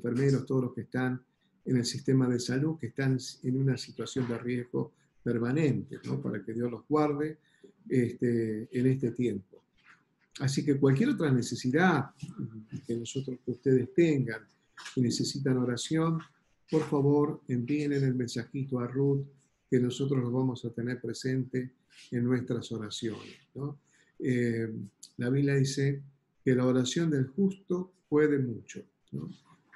enfermeros, todos los que están en el sistema de salud, que están en una situación de riesgo permanente, ¿no? Para que Dios los guarde en este tiempo. Así que cualquier otra necesidad que ustedes tengan, que necesitan oración, por favor envíen el mensajito a Ruth, que nosotros los vamos a tener presente en nuestras oraciones, ¿no? La Biblia dice que la oración del justo puede mucho, ¿no?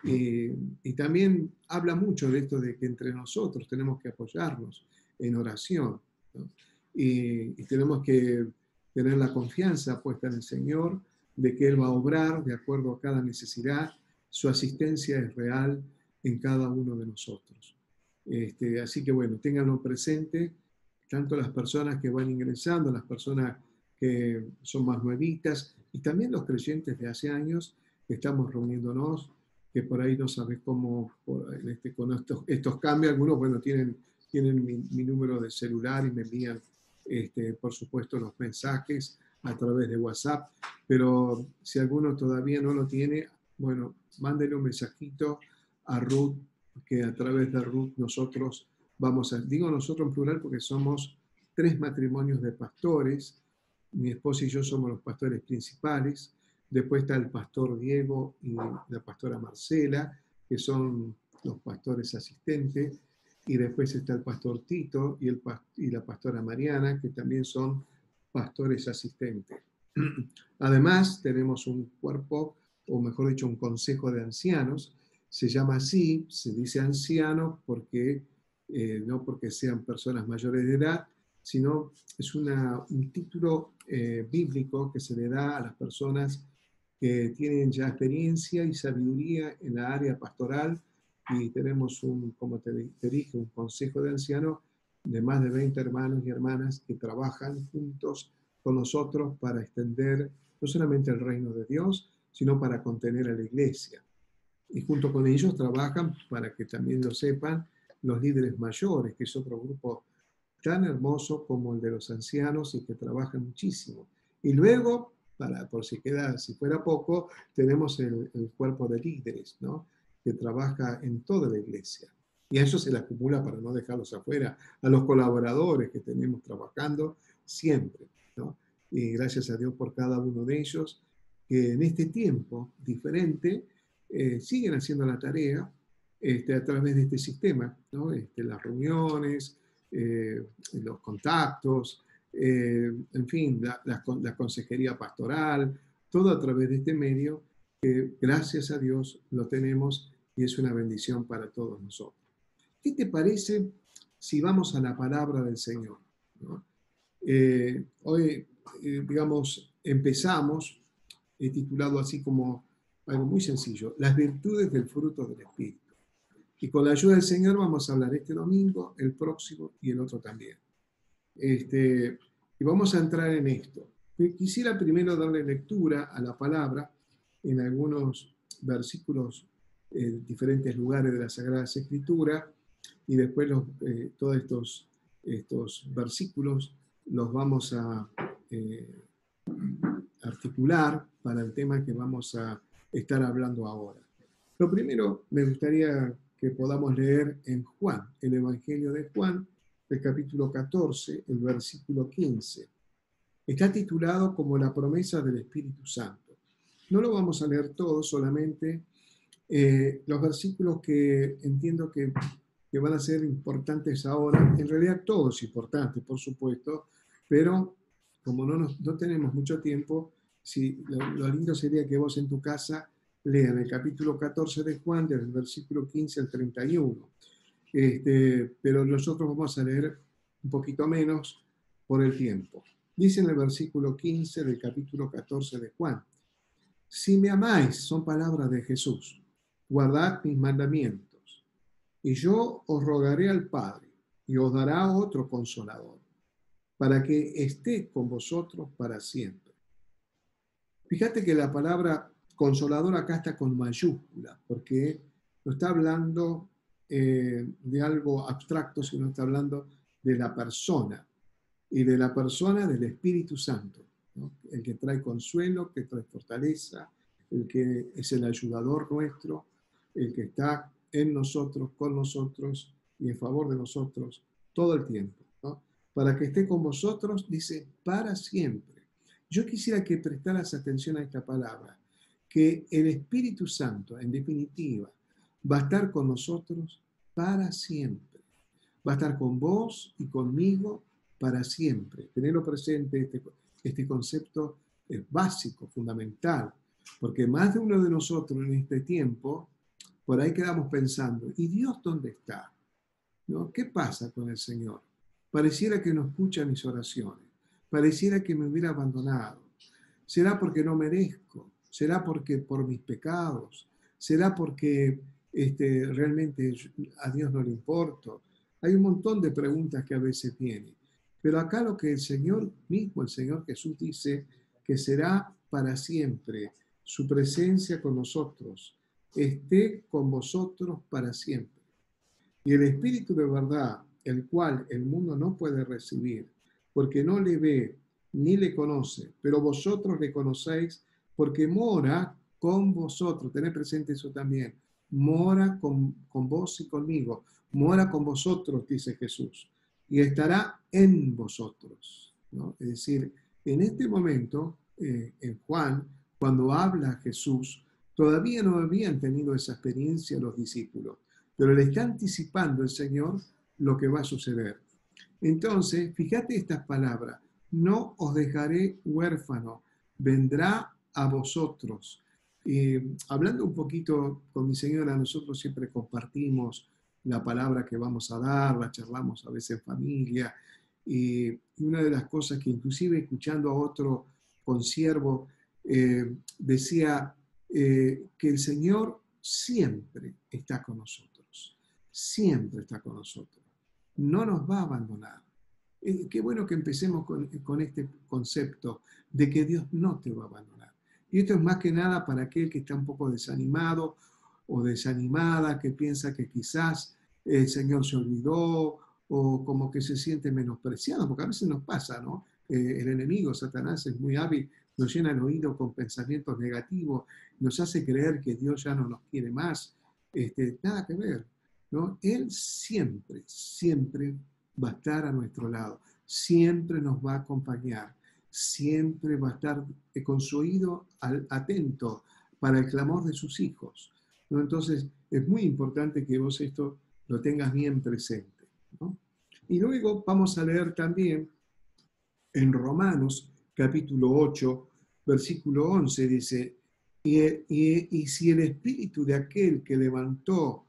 Y también habla mucho de esto de que entre nosotros tenemos que apoyarnos en oración, ¿no? Y tenemos que tener la confianza puesta en el Señor de que Él va a obrar de acuerdo a cada necesidad. Su asistencia es real en cada uno de nosotros. Así que bueno, ténganlo presente, tanto las personas que van ingresando, las personas que son más nuevitas y también los creyentes de hace años que estamos reuniéndonos, que por ahí no sabes cómo, con estos cambios, algunos bueno, tienen mi número de celular y me envían por supuesto los mensajes a través de WhatsApp, pero si alguno todavía no lo tiene, bueno, mándenle un mensajito a Ruth, que a través de Ruth nosotros digo nosotros en plural porque somos 3 matrimonios de pastores, mi esposa y yo somos los pastores principales, después está el pastor Diego y la pastora Marcela, que son los pastores asistentes, y después está el pastor Tito y la pastora Mariana, que también son pastores asistentes. Además, tenemos un cuerpo, o mejor dicho, un consejo de ancianos. Se llama así, se dice anciano porque no porque sean personas mayores de edad, sino es un título bíblico que se le da a las personas que tienen ya experiencia y sabiduría en la área pastoral, y tenemos como te dije, un consejo de ancianos de más de 20 hermanos y hermanas que trabajan juntos con nosotros para extender no solamente el reino de Dios, sino para contener a la iglesia. Y junto con ellos trabajan, para que también lo sepan, los líderes mayores, que es otro grupo tan hermoso como el de los ancianos y que trabajan muchísimo. Y luego, si fuera poco, tenemos el cuerpo de líderes, ¿no? Que trabaja en toda la iglesia. Y a eso se le acumula, para no dejarlos afuera, a los colaboradores que tenemos trabajando siempre, ¿no? Y gracias a Dios por cada uno de ellos, que en este tiempo diferente siguen haciendo la tarea a través de este sistema, ¿no? Las reuniones, los contactos, en fin, la consejería pastoral, todo a través de este medio que gracias a Dios lo tenemos y es una bendición para todos nosotros. ¿Qué te parece si vamos a la palabra del Señor, ¿no? Hoy, digamos, empezamos, he titulado así como algo muy sencillo, las virtudes del fruto del Espíritu. Y con la ayuda del Señor vamos a hablar este domingo, el próximo y el otro también. Y vamos a entrar en esto. Quisiera primero darle lectura a la palabra en algunos versículos, diferentes lugares de la Sagrada Escritura, y después todos estos versículos los vamos a articular para el tema que vamos a estar hablando ahora. Lo primero, me gustaría que podamos leer en Juan, el Evangelio de Juan, el capítulo 14, el versículo 15. Está titulado como la promesa del Espíritu Santo. No lo vamos a leer todo, solamente los versículos que entiendo que van a ser importantes ahora. En realidad todo es importante, por supuesto, pero como no tenemos mucho tiempo, lo lindo sería que vos en tu casa lean el capítulo 14 de Juan, desde el versículo 15 al 31. Pero nosotros vamos a leer un poquito menos por el tiempo. Dice en el versículo 15 del capítulo 14 de Juan: si me amáis, son palabras de Jesús, guardad mis mandamientos, y yo os rogaré al Padre, y os dará otro consolador, para que esté con vosotros para siempre. Fíjate que la palabra consolador acá está con mayúscula, porque no está hablando de algo abstracto, sino está hablando de la persona, y de la persona del Espíritu Santo, ¿no? El que trae consuelo, que trae fortaleza, el que es el ayudador nuestro. el que está en nosotros, con nosotros y en favor de nosotros todo el tiempo, ¿no? Para que esté con vosotros, dice, para siempre. Yo quisiera que prestaras atención a esta palabra, que el Espíritu Santo, en definitiva, va a estar con nosotros para siempre. Va a estar con vos y conmigo para siempre. Tenerlo presente, este concepto es básico, fundamental, porque más de uno de nosotros en este tiempo, por ahí quedamos pensando, ¿y Dios dónde está? ¿No? ¿Qué pasa con el Señor? Pareciera que no escucha mis oraciones, pareciera que me hubiera abandonado. ¿Será porque no merezco? ¿Será porque por mis pecados? ¿Será porque realmente a Dios no le importo? Hay un montón de preguntas que a veces vienen. Pero acá lo que el Señor mismo, el Señor Jesús dice que será para siempre su presencia con nosotros, esté con vosotros para siempre. Y el Espíritu de verdad, el cual el mundo no puede recibir, porque no le ve ni le conoce, pero vosotros le conocéis porque mora con vosotros. Tened presente eso también. Mora con vos y conmigo. Mora con vosotros, dice Jesús, y estará en vosotros, ¿no? Es decir, en este momento, en Juan, cuando habla Jesús, todavía no habían tenido esa experiencia los discípulos, pero le está anticipando el Señor lo que va a suceder. Entonces, fíjate estas palabras, no os dejaré huérfano, vendrá a vosotros. Hablando un poquito con mi señora, nosotros siempre compartimos la palabra que vamos a dar, la charlamos a veces en familia, y una de las cosas que inclusive escuchando a otro consiervo, decía que el Señor siempre está con nosotros, siempre está con nosotros, no nos va a abandonar. Qué bueno que empecemos con este concepto de que Dios no te va a abandonar. Y esto es más que nada para aquel que está un poco desanimado o desanimada, que piensa que quizás el Señor se olvidó o como que se siente menospreciado, porque a veces nos pasa, ¿no? El enemigo, Satanás, es muy hábil, nos llena el oído con pensamientos negativos, nos hace creer que Dios ya no nos quiere más. Nada que ver, ¿no? Él siempre, siempre va a estar a nuestro lado, siempre nos va a acompañar, siempre va a estar con su oído atento para el clamor de sus hijos, ¿no? Entonces, es muy importante que vos esto lo tengas bien presente, ¿no? Y luego vamos a leer también en Romanos, capítulo 8, versículo 11, dice, y si el espíritu de aquel que levantó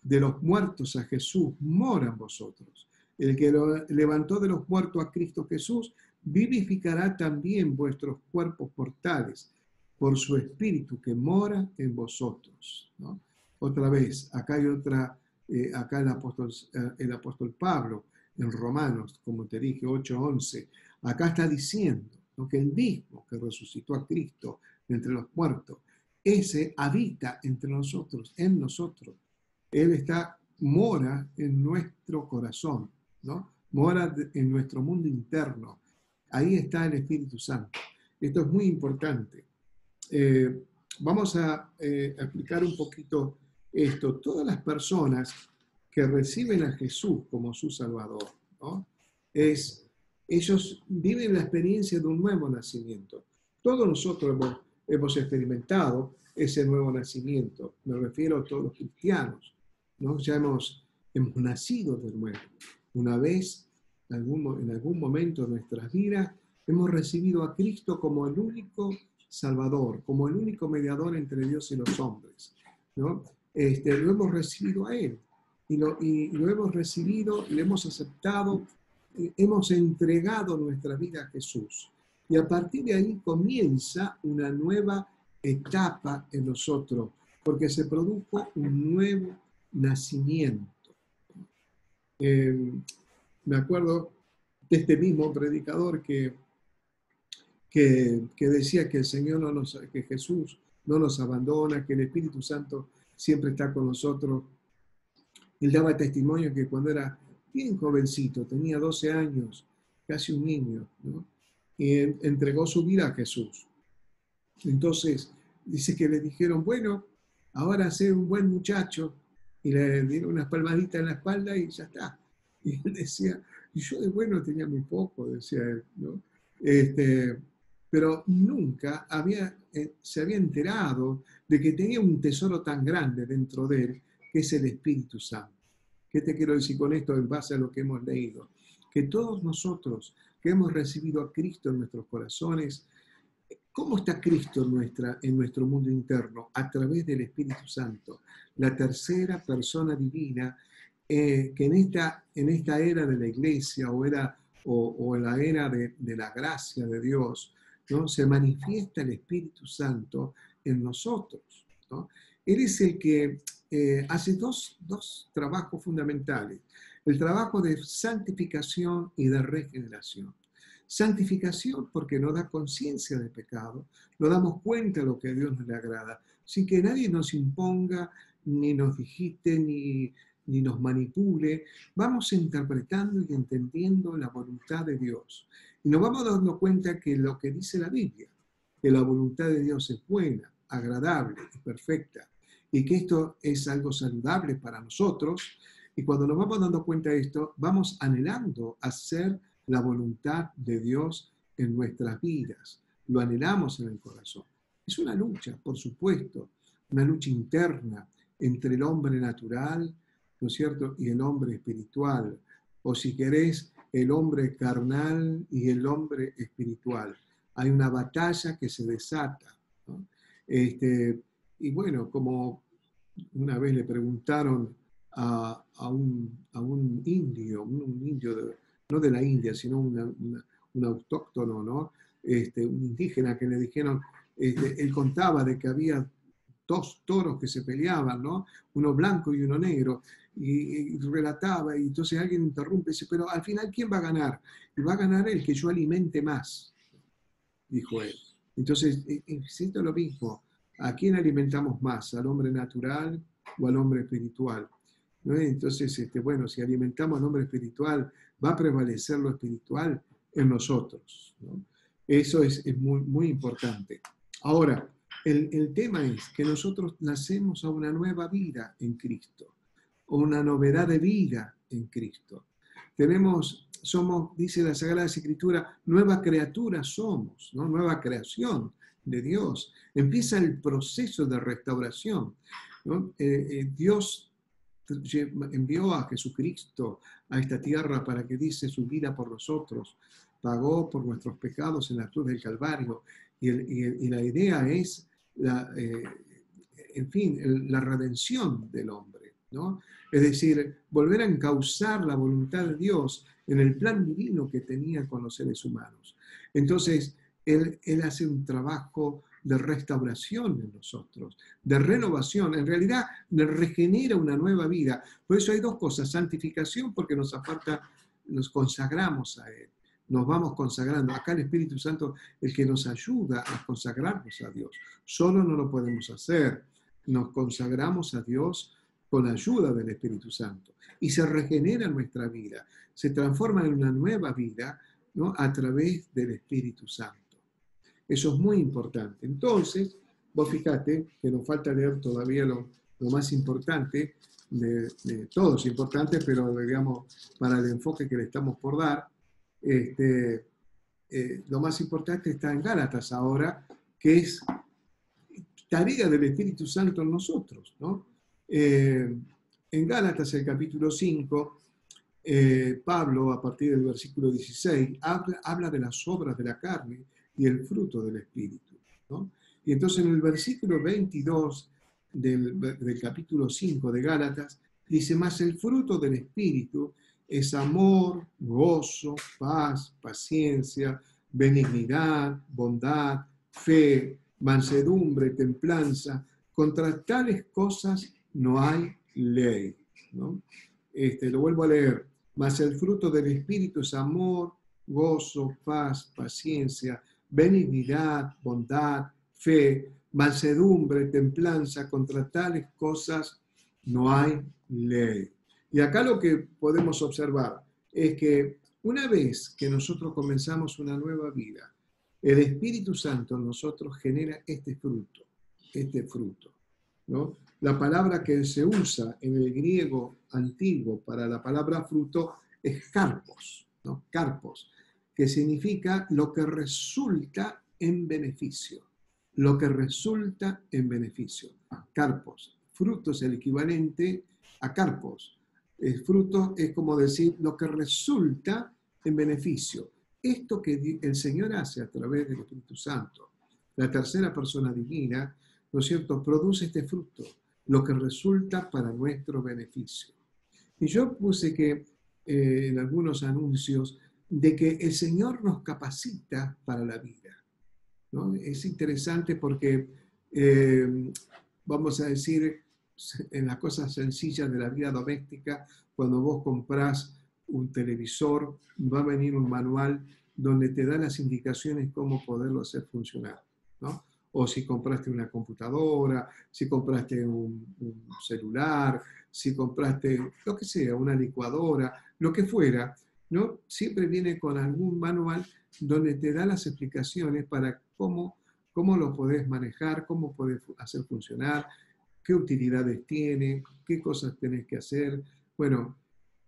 de los muertos a Jesús mora en vosotros, el que lo levantó de los muertos a Cristo Jesús, vivificará también vuestros cuerpos mortales por su espíritu que mora en vosotros, ¿no? Otra vez, acá hay otra, acá el apóstol Pablo, en Romanos, como te dije, 8:11, acá está diciendo, ¿no?, que el mismo que resucitó a Cristo de entre los muertos, ese habita entre nosotros, en nosotros. Él mora en nuestro corazón, ¿no? Mora en nuestro mundo interno. Ahí está el Espíritu Santo. Esto es muy importante. Vamos a explicar un poquito esto. Todas las personas que reciben a Jesús como su Salvador, ¿no?, ellos viven la experiencia de un nuevo nacimiento. Todos nosotros hemos experimentado ese nuevo nacimiento. Me refiero a todos los cristianos, ¿no? Ya hemos nacido de nuevo. Una vez, en algún momento de nuestras vidas, hemos recibido a Cristo como el único Salvador, como el único mediador entre Dios y los hombres, ¿no? Lo hemos recibido a Él, y lo hemos recibido, lo hemos aceptado, hemos entregado nuestra vida a Jesús. Y a partir de ahí comienza una nueva etapa en nosotros, porque se produjo un nuevo nacimiento. Me acuerdo de este mismo predicador que decía que el Señor que Jesús no nos abandona, que el Espíritu Santo siempre está con nosotros. Él daba testimonio que cuando era bien jovencito, tenía 12 años, casi un niño, ¿no?, y entregó su vida a Jesús. Entonces, dice que le dijeron, bueno, ahora sé un buen muchacho, y le dieron unas palmaditas en la espalda y ya está. Y él decía, y yo de bueno tenía muy poco, decía él, ¿no? Pero nunca se había enterado de que tenía un tesoro tan grande dentro de él, que es el Espíritu Santo. ¿Qué te quiero decir con esto en base a lo que hemos leído? Que todos nosotros que hemos recibido a Cristo en nuestros corazones, ¿cómo está Cristo en nuestro mundo interno? A través del Espíritu Santo, la tercera persona divina, que en esta era de la iglesia o en la era de la gracia de Dios, ¿no? Se manifiesta el Espíritu Santo en nosotros, ¿no? Él es el que hace dos trabajos fundamentales: el trabajo de santificación y de regeneración. Santificación porque nos da conciencia de pecado, nos damos cuenta de lo que a Dios no le agrada, sin que nadie nos imponga, ni nos digite, ni nos manipule. Vamos interpretando y entendiendo la voluntad de Dios. Y nos vamos dando cuenta que lo que dice la Biblia, que la voluntad de Dios es buena, agradable y perfecta, y que esto es algo saludable para nosotros. Y cuando nos vamos dando cuenta de esto, vamos anhelando hacer la voluntad de Dios en nuestras vidas. Lo anhelamos en el corazón. Es una lucha, por supuesto, una lucha interna entre el hombre natural, ¿no es cierto?, y el hombre espiritual, o si querés, el hombre carnal y el hombre espiritual. Hay una batalla que se desata, ¿no? Y bueno, como una vez le preguntaron a un indio, un indio no de la India, sino un autóctono, ¿no? Un indígena, que le dijeron, él contaba de que había dos toros que se peleaban, ¿no? Uno blanco y uno negro, y relataba, y entonces alguien interrumpe y dice, pero al final, ¿quién va a ganar? Y va a ganar el que yo alimente más, dijo él. Entonces, siento lo mismo. ¿A quién alimentamos más? ¿Al hombre natural o al hombre espiritual? ¿No? Entonces, bueno, si alimentamos al hombre espiritual, va a prevalecer lo espiritual en nosotros, ¿no? Eso es muy, muy importante. Ahora, el tema es que nosotros nacemos a una nueva vida en Cristo, o una novedad de vida en Cristo. Somos, dice la Sagrada Escritura, nueva criatura somos, ¿no? Nueva creación de Dios. Empieza el proceso de restauración, ¿no? Dios envió a Jesucristo a esta tierra para que diese su vida por nosotros, pagó por nuestros pecados en la cruz del Calvario, y la idea es, en fin, la redención del hombre, ¿no? Es decir, volver a encauzar la voluntad de Dios en el plan divino que tenía con los seres humanos. Entonces, Él hace un trabajo de restauración en nosotros, de renovación, en realidad regenera una nueva vida. Por eso hay dos cosas: santificación, porque nos aparta, nos consagramos a Él, nos vamos consagrando. Acá el Espíritu Santo, el que nos ayuda a consagrarnos a Dios. Solo no lo podemos hacer. Nos consagramos a Dios con la ayuda del Espíritu Santo, y se regenera nuestra vida, se transforma en una nueva vida, ¿no?, a través del Espíritu Santo. Eso es muy importante. Entonces, vos fijate que nos falta leer todavía lo más importante, de todos importantes, pero digamos, para el enfoque que le estamos por dar, lo más importante está en Gálatas ahora, que es tarea del Espíritu Santo en nosotros, ¿no? En Gálatas, el capítulo 5, Pablo, a partir del versículo 16, habla de las obras de la carne y el fruto del Espíritu, ¿no? Y entonces en el versículo 22 del capítulo 5 de Gálatas, dice: mas el fruto del Espíritu es amor, gozo, paz, paciencia, benignidad, bondad, fe, mansedumbre, templanza. Contra tales cosas no hay ley, ¿no? Lo vuelvo a leer. Mas el fruto del Espíritu es amor, gozo, paz, paciencia, benignidad, bondad, fe, mansedumbre, templanza. Contra tales cosas no hay ley. Y acá lo que podemos observar es que una vez que nosotros comenzamos una nueva vida, el Espíritu Santo en nosotros genera este fruto, ¿no? La palabra que se usa en el griego antiguo para la palabra fruto es carpos, ¿no? Carpos, que significa lo que resulta en beneficio. Lo que resulta en beneficio. Carpos. Fruto es el equivalente a carpos. El fruto es como decir lo que resulta en beneficio. Esto que el Señor hace a través del Espíritu Santo, la tercera persona divina, ¿no es cierto?, produce este fruto, lo que resulta para nuestro beneficio. Y yo puse que en algunos anuncios de que el Señor nos capacita para la vida, ¿no? Es interesante porque, vamos a decir, en las cosas sencillas de la vida doméstica, cuando vos comprás un televisor, va a venir un manual donde te da las indicaciones cómo poderlo hacer funcionar, ¿no? O si compraste una computadora, si compraste un celular, si compraste lo que sea, una licuadora, lo que fuera, ¿no? Siempre viene con algún manual donde te da las explicaciones para cómo lo podés manejar, cómo podés hacer funcionar, qué utilidades tiene, qué cosas tenés que hacer. Bueno,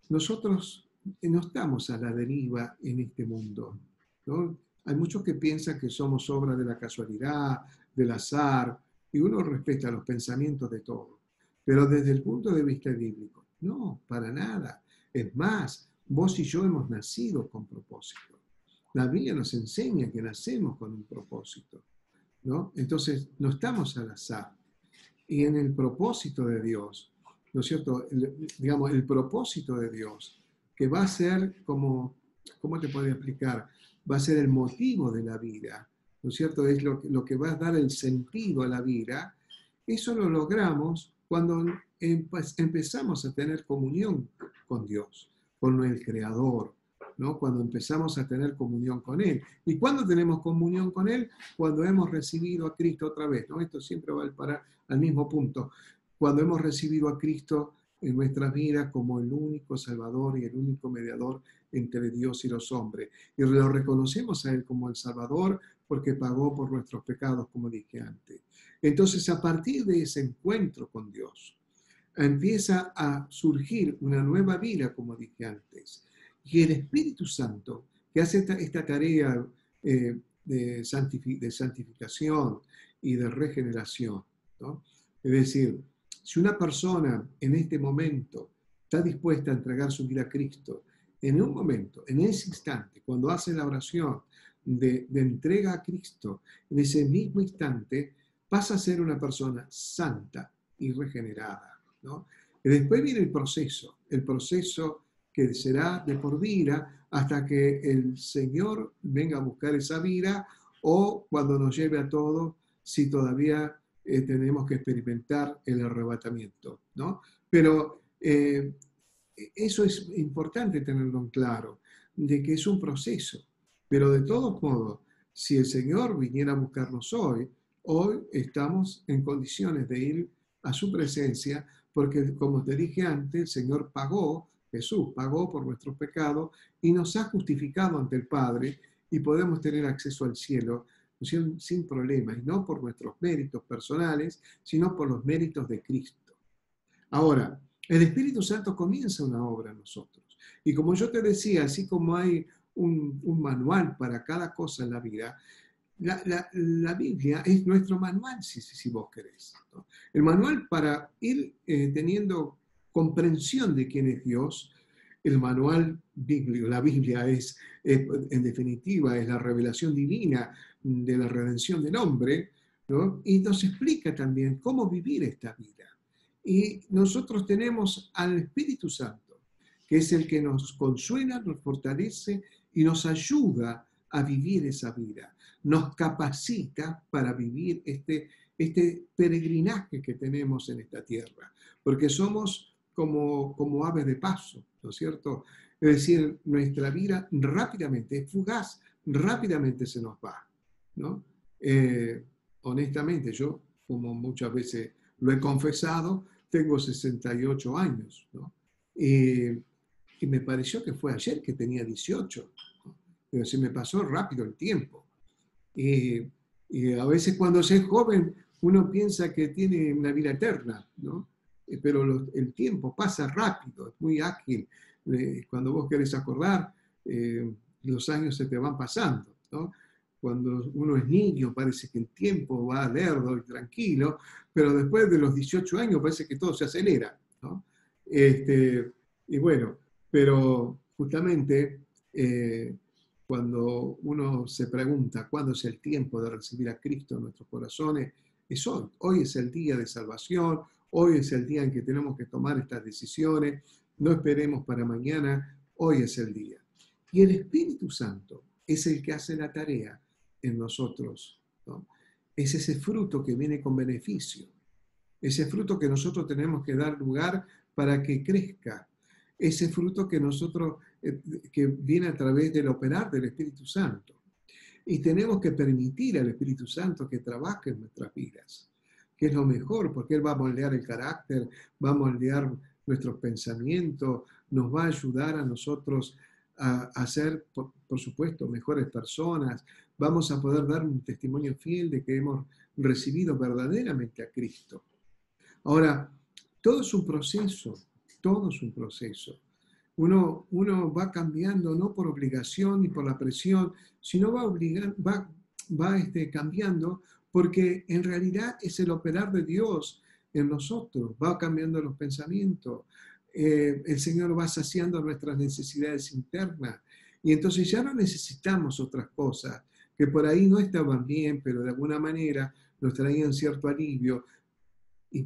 nosotros no estamos a la deriva en este mundo, ¿no? Hay muchos que piensan que somos obra de la casualidad, del azar, y uno respeta los pensamientos de todos. Pero desde el punto de vista bíblico, no, para nada. Es más, vos y yo hemos nacido con propósito. La Biblia nos enseña que nacemos con un propósito, ¿no? Entonces, no estamos al azar. Y en el propósito de Dios, ¿no es cierto? Digamos, el propósito de Dios, que va a ser como, ¿cómo te podría explicar? Va a ser el motivo de la vida, ¿no es cierto? Es lo que va a dar el sentido a la vida. Eso lo logramos cuando empezamos a tener comunión con Dios, con el Creador, ¿no? Cuando empezamos a tener comunión con Él. ¿Y cuándo tenemos comunión con Él? Cuando hemos recibido a Cristo otra vez, ¿no? Esto siempre va al mismo punto. Cuando hemos recibido a Cristo en nuestras vidas como el único Salvador y el único mediador entre Dios y los hombres. Y lo reconocemos a Él como el Salvador porque pagó por nuestros pecados, como dije antes. Entonces, a partir de ese encuentro con Dios, empieza a surgir una nueva vida, como dije antes. Y el Espíritu Santo, que hace esta tarea de santificación y de regeneración, ¿no? Es decir, si una persona en este momento está dispuesta a entregar su vida a Cristo, en un momento, en ese instante, cuando hace la oración de entrega a Cristo, en ese mismo instante pasa a ser una persona santa y regenerada, ¿no? Y después viene el proceso que será de por vida hasta que el Señor venga a buscar esa vida o cuando nos lleve a todos, si todavía tenemos que experimentar el arrebatamiento, ¿no? Pero eso es importante tenerlo en claro, de que es un proceso. Pero de todos modos, si el Señor viniera a buscarnos hoy estamos en condiciones de ir a su presencia, porque como te dije antes, el Señor pagó, Jesús pagó por nuestros pecados y nos ha justificado ante el Padre y podemos tener acceso al cielo sin problemas, y no por nuestros méritos personales, sino por los méritos de Cristo. Ahora, el Espíritu Santo comienza una obra en nosotros. Y como yo te decía, así como hay un manual para cada cosa en la vida, la Biblia es nuestro manual, si vos querés, ¿no? El manual para ir teniendo comprensión de quién es Dios. El manual bíblico, la Biblia en definitiva, es la revelación divina de la redención del hombre, ¿no? Y nos explica también cómo vivir esta vida. Y nosotros tenemos al Espíritu Santo, que es el que nos consuela, nos fortalece y nos ayuda a vivir esa vida. Nos capacita para vivir este peregrinaje que tenemos en esta tierra, porque somos como aves de paso, ¿no es cierto? Es decir, nuestra vida rápidamente, es fugaz, rápidamente se nos va, ¿no? Honestamente, yo, como muchas veces lo he confesado, tengo 68 años, ¿no? Y me pareció que fue ayer que tenía 18, ¿no? Pero se me pasó rápido el tiempo. Y a veces cuando se es joven uno piensa que tiene una vida eterna, ¿no? Pero el tiempo pasa rápido, es muy ágil. Cuando vos querés acordar, los años se te van pasando, ¿no? Cuando uno es niño parece que el tiempo va lerdo y tranquilo, pero después de los 18 años parece que todo se acelera, ¿no? Y bueno, pero justamente cuando uno se pregunta cuándo es el tiempo de recibir a Cristo en nuestros corazones, es hoy. Hoy es el día de salvación, hoy es el día en que tenemos que tomar estas decisiones, no esperemos para mañana, hoy es el día. Y el Espíritu Santo es el que hace la tarea en nosotros, ¿no? Es ese fruto que viene con beneficio, ese fruto que nosotros tenemos que dar lugar para que crezca, ese fruto que nosotros, que viene a través del operar del Espíritu Santo. Y tenemos que permitir al Espíritu Santo que trabaje en nuestras vidas, que es lo mejor, porque Él va a moldear el carácter, va a moldear nuestros pensamientos, nos va a ayudar a nosotros a ser, por supuesto, mejores personas. Vamos a poder dar un testimonio fiel de que hemos recibido verdaderamente a Cristo. Ahora, todo es un proceso, todo es un proceso. Uno va cambiando no por obligación ni por la presión, sino va cambiando porque en realidad es el operar de Dios en nosotros, va cambiando los pensamientos. El Señor va saciando nuestras necesidades internas y entonces ya no necesitamos otras cosas que por ahí no estaban bien, pero de alguna manera nos traían cierto alivio,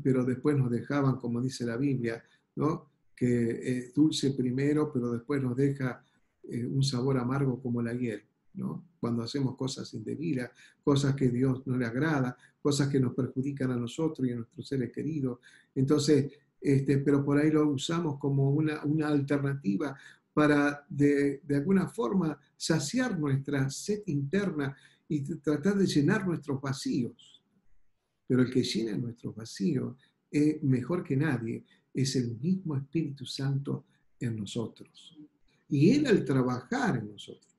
pero después nos dejaban, como dice la Biblia, ¿no? Que es dulce primero, pero después nos deja un sabor amargo como la hiel, ¿no? Cuando hacemos cosas indebidas, cosas que Dios no le agrada, cosas que nos perjudican a nosotros y a nuestros seres queridos. Entonces, pero por ahí lo usamos como una alternativa para de alguna forma saciar nuestra sed interna y tratar de llenar nuestros vacíos. Pero el que llena nuestros vacíos es mejor que nadie, es el mismo Espíritu Santo en nosotros. Y Él al trabajar en nosotros,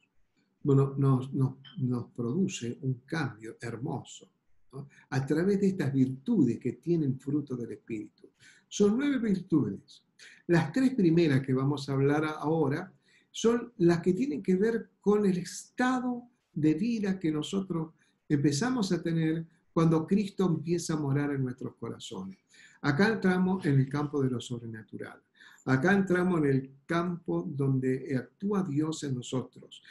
bueno, nos produce un cambio hermoso, ¿no? A través de estas virtudes que tienen fruto del Espíritu. Son 9 virtudes. Las 3 primeras que vamos a hablar ahora son las que tienen que ver con el estado de vida que nosotros empezamos a tener cuando Cristo empieza a morar en nuestros corazones. Acá entramos en el campo de lo sobrenatural. Acá entramos en el campo donde actúa Dios en nosotros.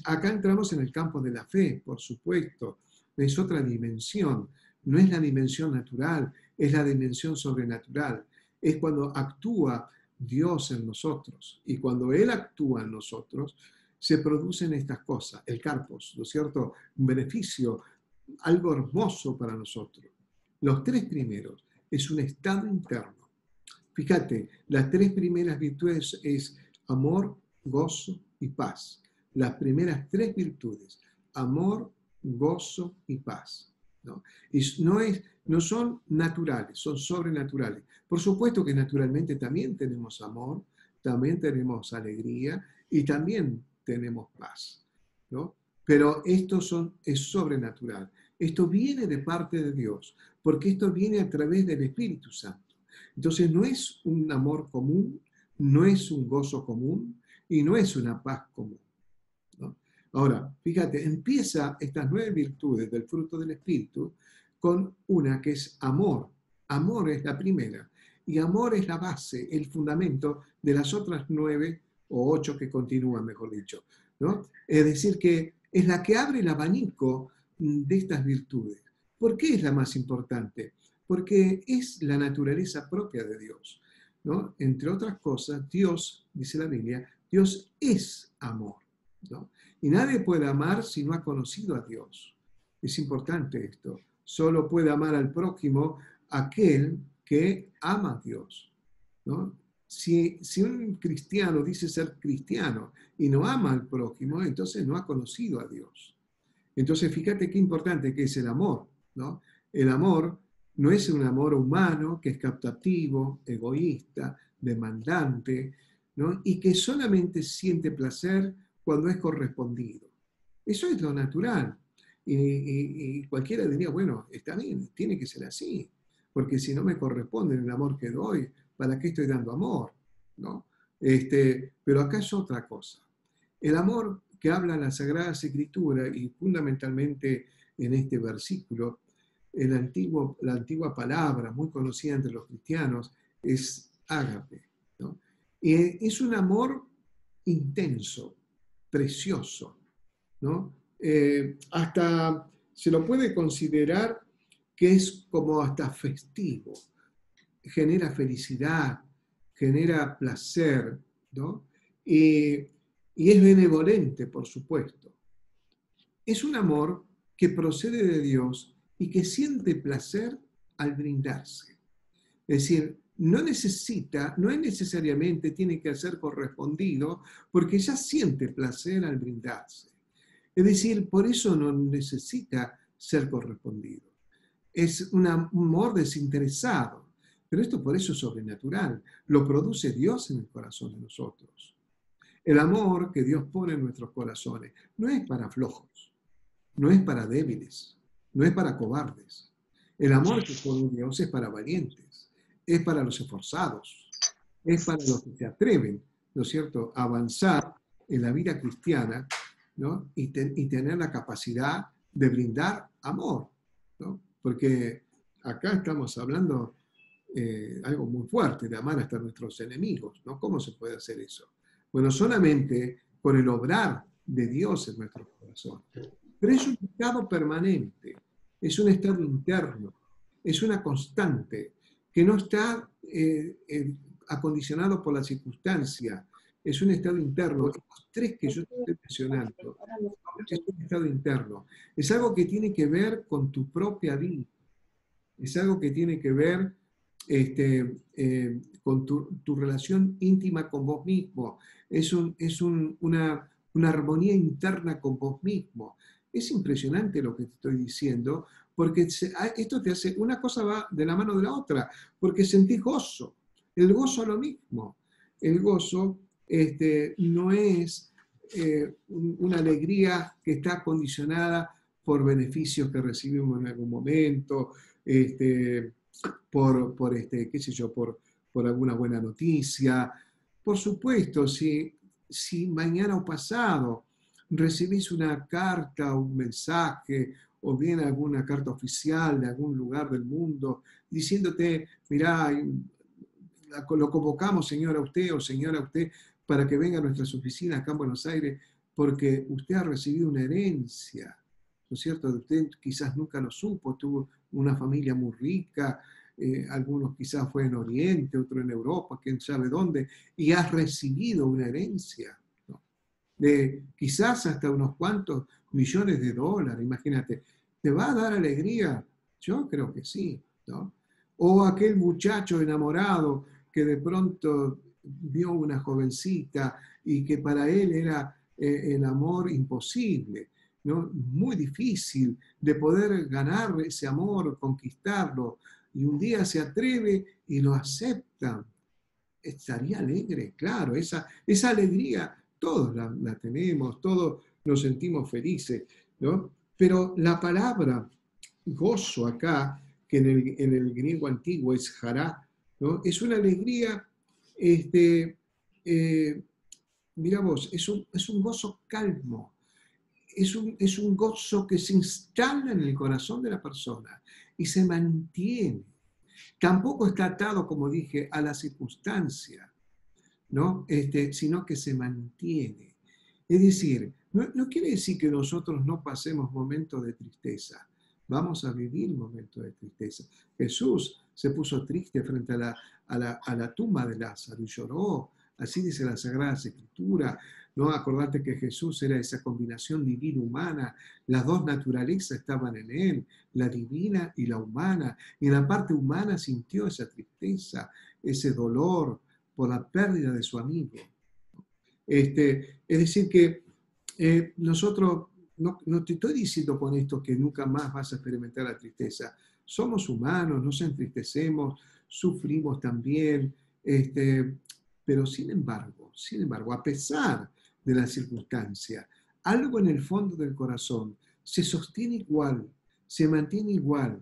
Acá entramos en el campo de la fe, por supuesto. Es otra dimensión. No es la dimensión natural, es la dimensión sobrenatural. Es cuando actúa Dios en nosotros. Y cuando Él actúa en nosotros, se producen estas cosas. El carpos, ¿no es cierto? Un beneficio, algo hermoso para nosotros. Los 3 primeros es un estado interno. Fíjate, las 3 primeras virtudes es amor, gozo y paz. Las primeras 3 virtudes, amor, gozo y paz, ¿no? Y no son naturales, son sobrenaturales. Por supuesto que naturalmente también tenemos amor, también tenemos alegría y también tenemos paz, ¿no? Pero esto es sobrenatural. Esto viene de parte de Dios, porque esto viene a través del Espíritu Santo. Entonces no es un amor común, no es un gozo común y no es una paz común, ¿no? Ahora, fíjate, empieza estas 9 virtudes del fruto del Espíritu con una que es amor. Amor es la primera y amor es la base, el fundamento de las otras 9 o 8 que continúan, mejor dicho, ¿no? Es decir, que es la que abre el abanico de estas virtudes. ¿Por qué es la más importante? Porque es la naturaleza propia de Dios, ¿no? Entre otras cosas, Dios, dice la Biblia, Dios es amor, ¿no? Y nadie puede amar si no ha conocido a Dios. Es importante esto. Solo puede amar al prójimo aquel que ama a Dios, ¿no? Si un cristiano dice ser cristiano y no ama al prójimo, entonces no ha conocido a Dios. Entonces, fíjate qué importante que es el amor, ¿no? El amor no es un amor humano que es captativo, egoísta, demandante, ¿no? Y que solamente siente placer cuando es correspondido. Eso es lo natural. Y cualquiera diría, bueno, está bien, tiene que ser así, porque si no me corresponde el amor que doy, ¿para qué estoy dando amor? ¿No? Pero acá es otra cosa. El amor que habla la Sagrada Escritura y fundamentalmente en este versículo, la antigua palabra muy conocida entre los cristianos es ágape, ¿no? Y es un amor intenso, precioso, ¿no? Hasta se lo puede considerar que es como hasta festivo, genera felicidad, genera placer, ¿no? Y es benevolente, por supuesto. Es un amor que procede de Dios y que siente placer al brindarse. Es decir, no necesariamente tiene que ser correspondido porque ya siente placer al brindarse. Es decir, por eso no necesita ser correspondido. Es un amor desinteresado, pero esto por eso es sobrenatural. Lo produce Dios en el corazón de nosotros. El amor que Dios pone en nuestros corazones no es para flojos, no es para débiles, no es para cobardes. El amor que pone Dios es para valientes, es para los esforzados, es para los que se atreven, ¿no es cierto?, a avanzar en la vida cristiana, ¿no? Y tener la capacidad de brindar amor, ¿no? Porque acá estamos hablando algo muy fuerte, de amar hasta nuestros enemigos, ¿no? ¿Cómo se puede hacer eso? Bueno, solamente por el obrar de Dios en nuestros corazones. Pero es un estado permanente, es un estado interno, es una constante que no está acondicionado por la circunstancia, es un estado interno. Los tres que yo te estoy mencionando es un estado interno, es algo que tiene que ver con tu propia vida, es algo que tiene que ver con tu relación íntima con vos mismo, una armonía interna con vos mismo. Es impresionante lo que te estoy diciendo, porque esto te hace, una cosa va de la mano de la otra, porque sentís gozo, el gozo es lo mismo. El gozo no es una alegría que está condicionada por beneficios que recibimos en algún momento, qué sé yo, por alguna buena noticia. Por supuesto, si mañana o pasado recibís una carta, un mensaje, o bien alguna carta oficial de algún lugar del mundo, diciéndote, mirá, lo convocamos, señora usted o señora usted, para que venga a nuestras oficinas acá en Buenos Aires, porque usted ha recibido una herencia, ¿no es cierto? Usted quizás nunca lo supo, tuvo una familia muy rica, algunos quizás fue en Oriente, otro en Europa, quién sabe dónde, y has recibido una herencia, ¿no? De quizás hasta unos cuantos millones de dólares, imagínate. ¿Te va a dar alegría? Yo creo que sí, ¿no? O aquel muchacho enamorado que de pronto vio una jovencita y que para él era el amor imposible, ¿no? Muy difícil de poder ganar ese amor, conquistarlo, y un día se atreve y lo acepta. Estaría alegre, claro, esa alegría todos la tenemos, todos nos sentimos felices, ¿no? Pero la palabra gozo acá, que en el griego antiguo es jará, ¿no? Es una alegría, eh, mira vos, es un gozo calmo, es un gozo que se instala en el corazón de la persona y se mantiene. Tampoco está atado, como dije, a la circunstancia, ¿no? Sino que se mantiene. Es decir, no quiere decir que nosotros no pasemos momentos de tristeza. Vamos a vivir momentos de tristeza. Jesús se puso triste frente a la tumba de Lázaro y lloró. Así dice la Sagrada Escritura. ¿No? Acordate que Jesús era esa combinación divina-humana. Las dos naturalezas estaban en él, la divina y la humana. Y en la parte humana sintió esa tristeza, ese dolor por la pérdida de su amigo. Es decir, que nosotros, no te estoy diciendo con esto que nunca más vas a experimentar la tristeza. Somos humanos, nos entristecemos, sufrimos también, pero sin embargo, a pesar de la circunstancia, algo en el fondo del corazón se sostiene igual, se mantiene igual.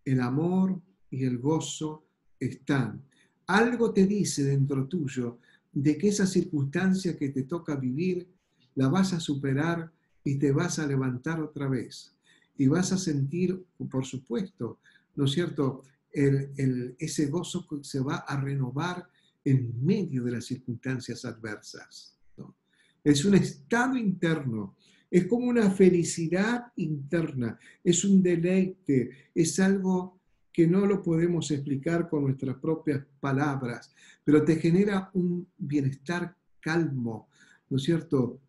El amor y el gozo están. Algo te dice dentro tuyo de que esa circunstancia que te toca vivir la vas a superar y te vas a levantar otra vez. Y vas a sentir, por supuesto, ¿no es cierto?, ese gozo que se va a renovar en medio de las circunstancias adversas, ¿no? Es un estado interno, es como una felicidad interna, es un deleite, es algo que no lo podemos explicar con nuestras propias palabras, pero te genera un bienestar calmo, ¿no es cierto?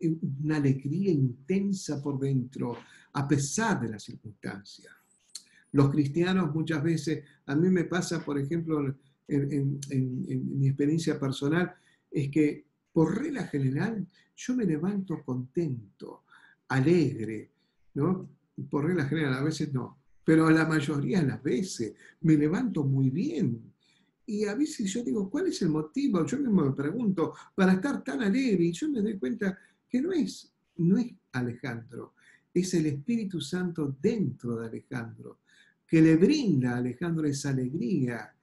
Una alegría intensa por dentro, a pesar de las circunstancias. Los cristianos muchas veces, a mí me pasa, por ejemplo, en mi experiencia personal, es que por regla general yo me levanto contento, alegre, ¿no? Por regla general, a veces no, pero la mayoría de las veces me levanto muy bien. Y a veces yo digo, ¿cuál es el motivo? Yo mismo me pregunto, para estar tan alegre, y yo me doy cuenta que no es Alejandro, es el Espíritu Santo dentro de Alejandro, que le brinda a Alejandro esa alegría.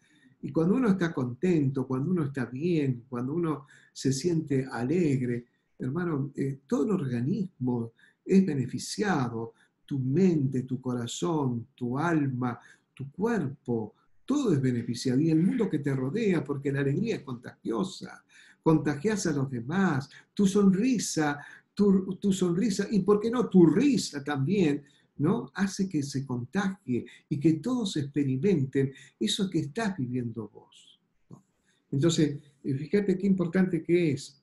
Y cuando uno está contento, cuando uno está bien, cuando uno se siente alegre, hermano, todo el organismo es beneficiado, tu mente, tu corazón, tu alma, tu cuerpo, todo es beneficiado. Y el mundo que te rodea, porque la alegría es contagiosa, contagias a los demás, tu sonrisa, tu sonrisa, y por qué no tu risa también, ¿no? Hace que se contagie y que todos experimenten eso que estás viviendo vos, ¿no? Entonces, fíjate qué importante que es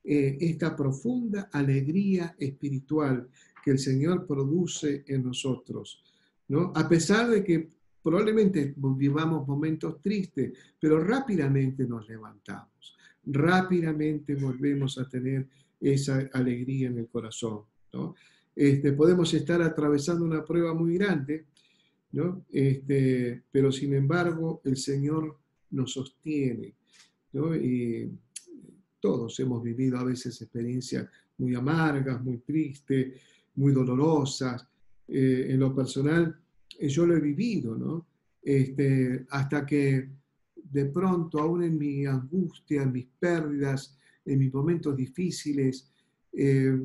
esta profunda alegría espiritual que el Señor produce en nosotros, ¿no? A pesar de que probablemente vivamos momentos tristes, pero rápidamente nos levantamos, rápidamente volvemos a tener esa alegría en el corazón, ¿no? Podemos estar atravesando una prueba muy grande, ¿no? Pero sin embargo el Señor nos sostiene, ¿no? Y todos hemos vivido a veces experiencias muy amargas, muy tristes, muy dolorosas. En lo personal, yo lo he vivido, ¿no? Hasta que de pronto, aún en mi angustia, en mis pérdidas, en mis momentos difíciles, eh,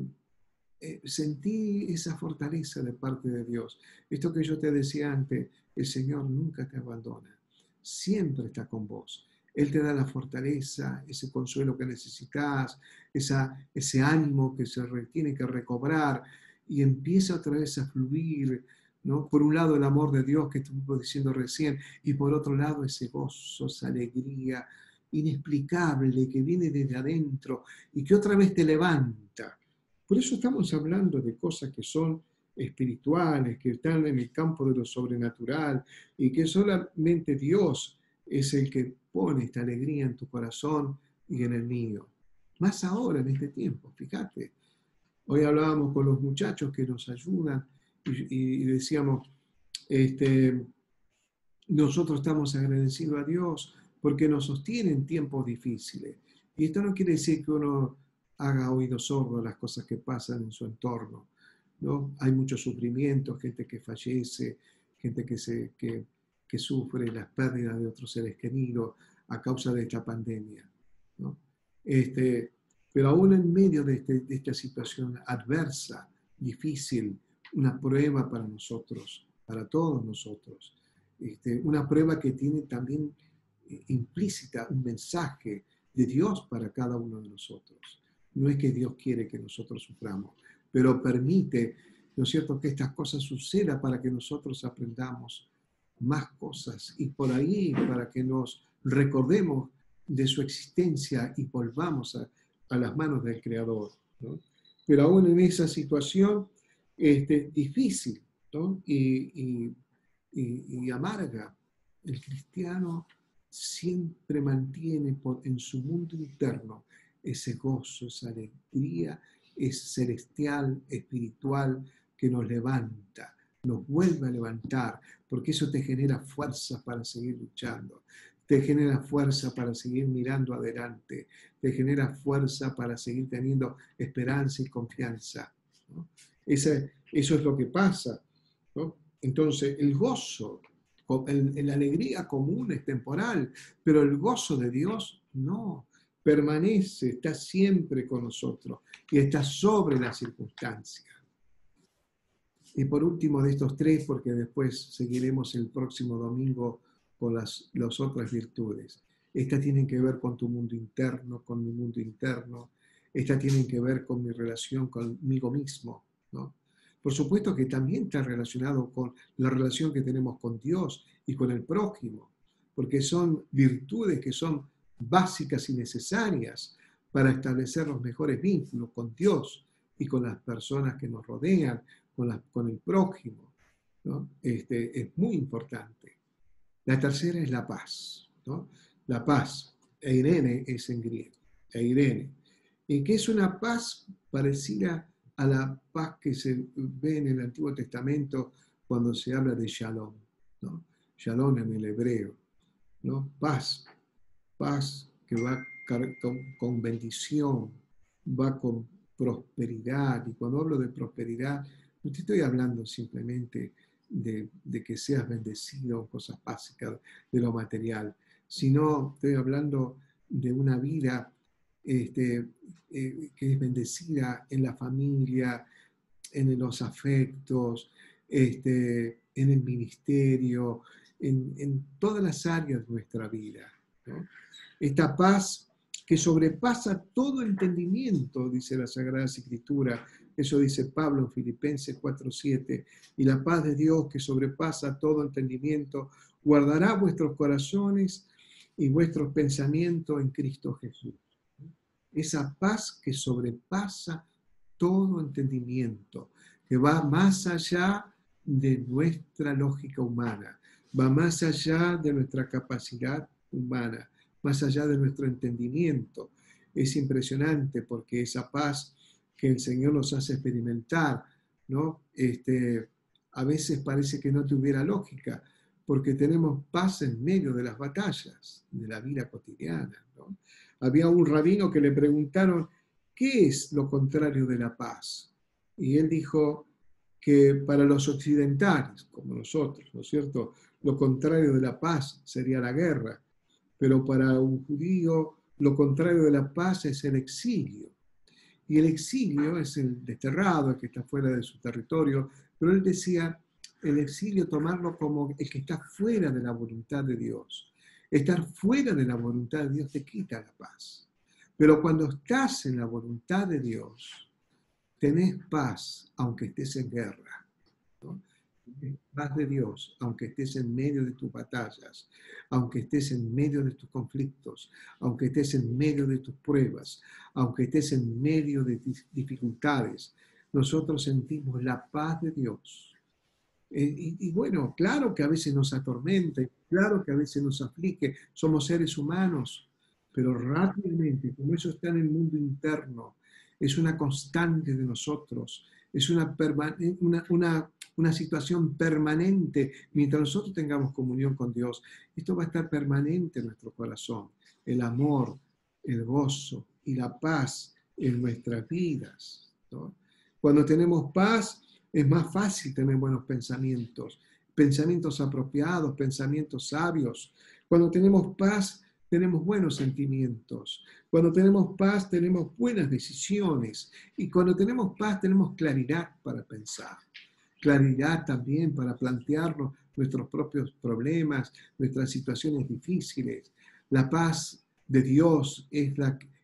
sentí esa fortaleza de parte de Dios. Esto que yo te decía antes, el Señor nunca te abandona, siempre está con vos. Él te da la fortaleza, ese consuelo que necesitas, ese ánimo que tiene que recobrar y empieza otra vez a fluir, ¿no? Por un lado el amor de Dios que estuvimos diciendo recién y por otro lado ese gozo, esa alegría inexplicable que viene desde adentro y que otra vez te levanta. Por eso estamos hablando de cosas que son espirituales, que están en el campo de lo sobrenatural y que solamente Dios es el que pone esta alegría en tu corazón y en el mío. Más ahora, en este tiempo, fíjate. Hoy hablábamos con los muchachos que nos ayudan y decíamos, nosotros estamos agradecidos a Dios porque nos sostiene en tiempos difíciles. Y esto no quiere decir que uno haga oído sordo a las cosas que pasan en su entorno, ¿no? Hay mucho sufrimiento, gente que fallece, gente que sufre las pérdidas de otros seres queridos a causa de esta pandemia, ¿no? Pero aún en medio de esta situación adversa, difícil, una prueba para nosotros, para todos nosotros, una prueba que tiene también implícita un mensaje de Dios para cada uno de nosotros. No es que Dios quiere que nosotros suframos, pero permite, ¿no es cierto?, que estas cosas sucedan para que nosotros aprendamos más cosas y por ahí para que nos recordemos de su existencia y volvamos a las manos del Creador, ¿no? Pero aún en esa situación difícil, ¿no? y amarga, el cristiano siempre mantiene en su mundo interno ese gozo, esa alegría, es celestial, espiritual, que nos levanta, nos vuelve a levantar, porque eso te genera fuerza para seguir luchando, te genera fuerza para seguir mirando adelante, te genera fuerza para seguir teniendo esperanza y confianza, ¿no? Eso es lo que pasa, ¿no? Entonces, el gozo, la alegría común es temporal, pero el gozo de Dios no. Permanece, está siempre con nosotros y está sobre las circunstancias. Y por último de estos tres, porque después seguiremos el próximo domingo con las otras virtudes. Estas tienen que ver con tu mundo interno, con mi mundo interno. Estas tienen que ver con mi relación conmigo mismo, ¿no? Por supuesto que también está relacionado con la relación que tenemos con Dios y con el prójimo, porque son virtudes que son básicas y necesarias para establecer los mejores vínculos con Dios y con las personas que nos rodean, con el prójimo, ¿no? Es muy importante. La tercera es la paz, ¿no? La paz, eirene es en griego, eirene, y que es una paz parecida a la paz que se ve en el Antiguo Testamento cuando se habla de shalom, ¿no? Shalom en el hebreo, ¿no? Paz, paz que va con bendición, va con prosperidad. Y cuando hablo de prosperidad, no te estoy hablando simplemente de que seas bendecido, cosas básicas de lo material, sino estoy hablando de una vida que es bendecida en la familia, en los afectos, en el ministerio, en todas las áreas de nuestra vida, ¿no? Esta paz que sobrepasa todo entendimiento, dice la Sagrada Escritura. Eso dice Pablo en Filipenses 4:7. Y la paz de Dios que sobrepasa todo entendimiento guardará vuestros corazones y vuestros pensamientos en Cristo Jesús. Esa paz que sobrepasa todo entendimiento, que va más allá de nuestra lógica humana, va más allá de nuestra capacidad humana, más allá de nuestro entendimiento. Es impresionante porque esa paz que el Señor nos hace experimentar, ¿no? A veces parece que no tuviera lógica, porque tenemos paz en medio de las batallas de la vida cotidiana, ¿no? Había un rabino que le preguntaron, ¿qué es lo contrario de la paz? Y él dijo que para los occidentales, como nosotros, ¿no es cierto?, lo contrario de la paz sería la guerra, pero para un judío lo contrario de la paz es el exilio. Y el exilio es el desterrado, el que está fuera de su territorio, pero él decía, el exilio tomarlo como el que está fuera de la voluntad de Dios. Estar fuera de la voluntad de Dios te quita la paz. Pero cuando estás en la voluntad de Dios, tenés paz aunque estés en guerra, ¿no? Paz de Dios, aunque estés en medio de tus batallas, aunque estés en medio de tus conflictos, aunque estés en medio de tus pruebas, aunque estés en medio de dificultades, nosotros sentimos la paz de Dios. Y bueno, claro que a veces nos atormenta, claro que a veces nos aflige, somos seres humanos, pero rápidamente, como eso está en el mundo interno, es una constante de nosotros, es una situación permanente. Mientras nosotros tengamos comunión con Dios, esto va a estar permanente en nuestro corazón, el amor, el gozo y la paz en nuestras vidas, ¿no? Cuando tenemos paz, es más fácil tener buenos pensamientos, pensamientos apropiados, pensamientos sabios. Cuando tenemos paz, tenemos buenos sentimientos. Cuando tenemos paz, tenemos buenas decisiones. Y cuando tenemos paz, tenemos claridad para pensar. Claridad también para plantearnos nuestros propios problemas, nuestras situaciones difíciles. La paz de Dios es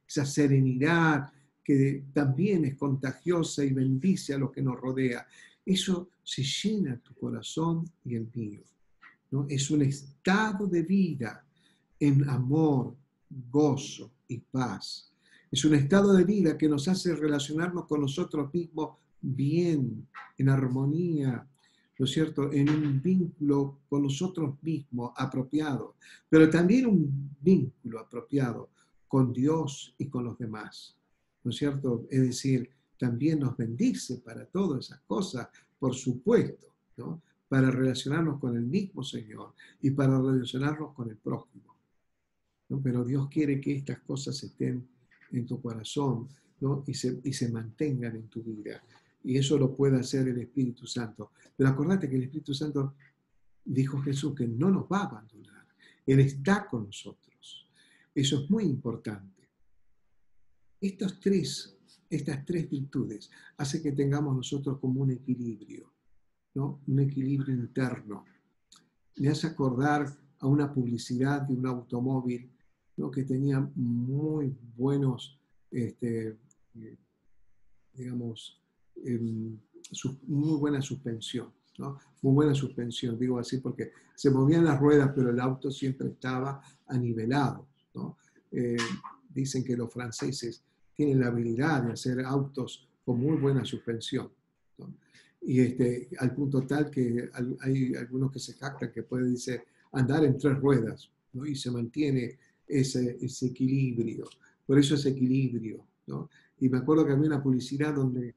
esa serenidad que también es contagiosa y bendice a lo que nos rodea. Eso se llena tu corazón y el mío, ¿no? Es un estado de vida en amor, gozo y paz. Es un estado de vida que nos hace relacionarnos con nosotros mismos bien, en armonía, ¿no es cierto?, en un vínculo con nosotros mismos apropiado, pero también un vínculo apropiado con Dios y con los demás, ¿no es cierto? Es decir, también nos bendice para todas esas cosas, por supuesto, ¿no?, para relacionarnos con el mismo Señor y para relacionarnos con el prójimo, ¿no? Pero Dios quiere que estas cosas estén en tu corazón, ¿no?, y se mantengan en tu vida. Y eso lo puede hacer el Espíritu Santo. Pero acordate que el Espíritu Santo, dijo Jesús, que no nos va a abandonar. Él está con nosotros. Eso es muy importante. Estas tres virtudes hacen que tengamos nosotros como un equilibrio, ¿no? Un equilibrio interno. Me hace acordar a una publicidad de un automóvil, ¿no? Que tenía muy buenos, digamos, muy buena suspensión, ¿no? Muy buena suspensión, digo así porque se movían las ruedas, pero el auto siempre estaba anivelado, ¿no? Eh, Dicen que los franceses tienen la habilidad de hacer autos con muy buena suspensión, ¿no? Y al punto tal que hay algunos que se jactan que puede, dice, andar en 3 ruedas, ¿no? Y se mantiene ese equilibrio. Por eso es equilibrio, ¿no? Y me acuerdo que había una publicidad donde